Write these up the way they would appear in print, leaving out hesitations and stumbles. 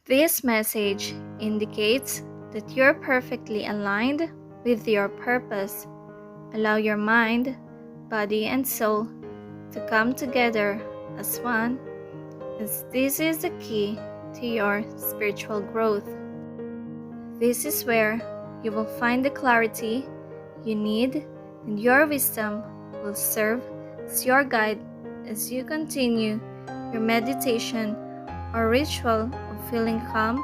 This message indicates that you're perfectly aligned with your purpose. Allow your mind, body, and soul to come together as one, as this is the key to your spiritual growth. This is where you will find the clarity you need, and your wisdom will serve as your guide as you continue your meditation or ritual of feeling calm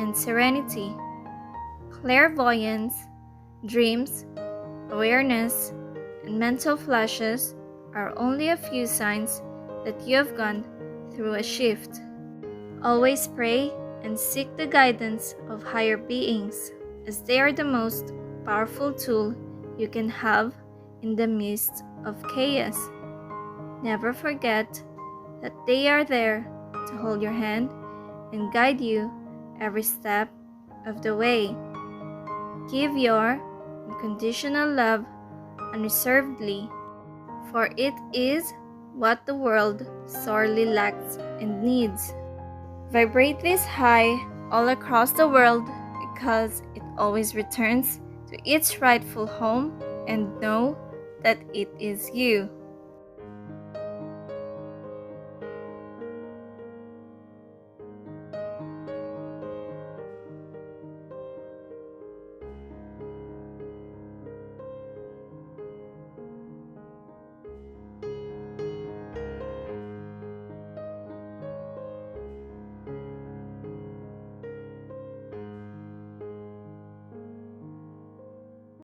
and serenity. Clairvoyance, dreams, awareness, and mental flashes are only a few signs that you have gone through a shift. Always pray and seek the guidance of higher beings, as they are the most powerful tool you can have in the midst of chaos. Never forget that they are there to hold your hand and guide you every step of the way. Give your unconditional love unreservedly, for it is what the world sorely lacks and needs. Vibrate this high all across the world, because it always returns to its rightful home, and know that it is you.